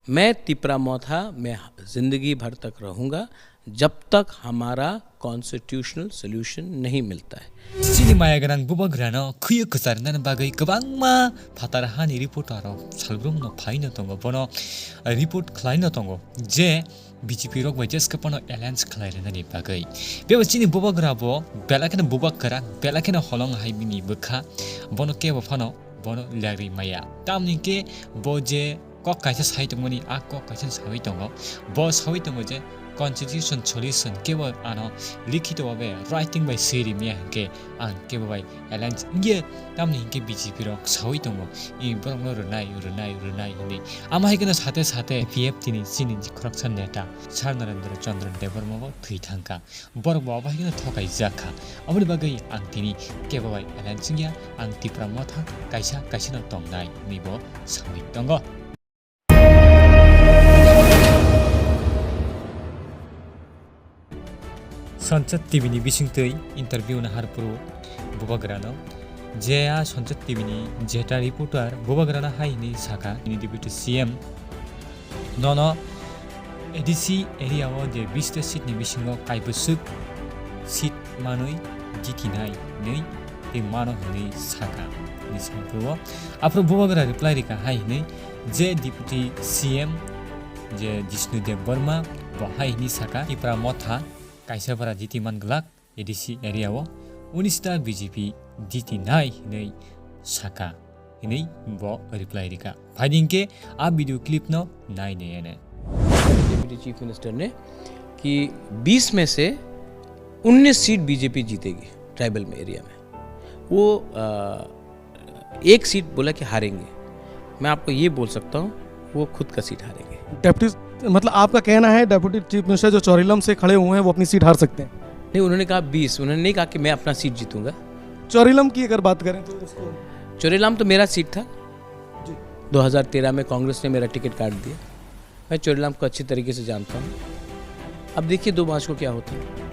मैं तिपरामोथा में ज़िंदगी भर तक रहूँगा जब तक हमारा कॉन्स्टिट्यूशनल सोल्यूशन नहीं मिलता है। Sini maya ganang bubagrano kuyu kusarnan bagai kabangma fatarahani reportaro salbrum no phaino tongo bono report khlaino tongo je BJP rok bai jes kapano alliance khlairena ni bagai bebo sini bubagrabo belakena bubakara belakena holong haibini bukha bono ke bofano bono lagri maya tamni ke boje kok kaisa saitongoni a kok kaisa sawitongo bo sawitongo je Constitution solution केवल आनो लिखित भावे writing by सेरी मिया के आं केवल bye Allianz ये तामनि के BJP रक सावि दंगो इ बरंग रुनाय नि आमा हेकनो साथे साथे पीएफ तिनि सिनि खरक्सन नेता सार नरेंद्र चंद्र देवरमबो थै थांका बरब बाहायनो थकाय जाखा अबनि बागै आं तिनि केवल बाय एलायंस या आं तिप्रामथा कायसा कायसा तंनाय निबो सावि दंगो संसद टीवी बिसिंगतै इंटरव्यू ना हारपुरु बुबाग्रानो जेया संसद टीवी जेटा रिपोर्टर बुबाग्राना हाइनि साका नि डिप्यूटी सीएम ननो एडीसी एरिया व जे 20 सीट नि बिसिंगो काइबसुक सीट मानै जितिनाय नै ते मानो हनै साका नि संपुरो आफ्रो बुबाग्रा रिप्लाई रिका हाइनि जे डिप्यूटी सीएम जे जिष्णुदेव वर्मा बहाइनि साका तिप्रामथा कायसाफोरा जिति मानगलाक एडीसी एरियाव 19टा बीजेपी जिति नाय नै साका नै ब रिप्लाई रिका फाइदिंके आ वीडियो क्लिप न नाय ने डिप्टी चीफ मिनिस्टर ने कि 20 में से 19 सीट बीजेपी जीतेगी ट्राइबल में एरिया में। वो एक सीट बोला कि हारेंगे। मैं आपको ये बोल सकता हूँ वो खुद का सीट हारेंगे। डेप्यूटी मतलब आपका कहना है डेप्यूटी चीफ मिनिस्टर जो चौरिलम से खड़े हुए हैं वो अपनी सीट हार सकते हैं? नहीं, उन्होंने कहा 20, उन्होंने नहीं कहा कि मैं अपना सीट जीतूंगा। चौरिलम की अगर बात करें तो उसको चौरिलम तो मेरा सीट था जी। 2013 में कांग्रेस ने मेरा टिकट काट दिया। मैं चौरिलम को अच्छी तरीके से जानता हूँ। अब देखिए 2 मार्च को क्या होता है।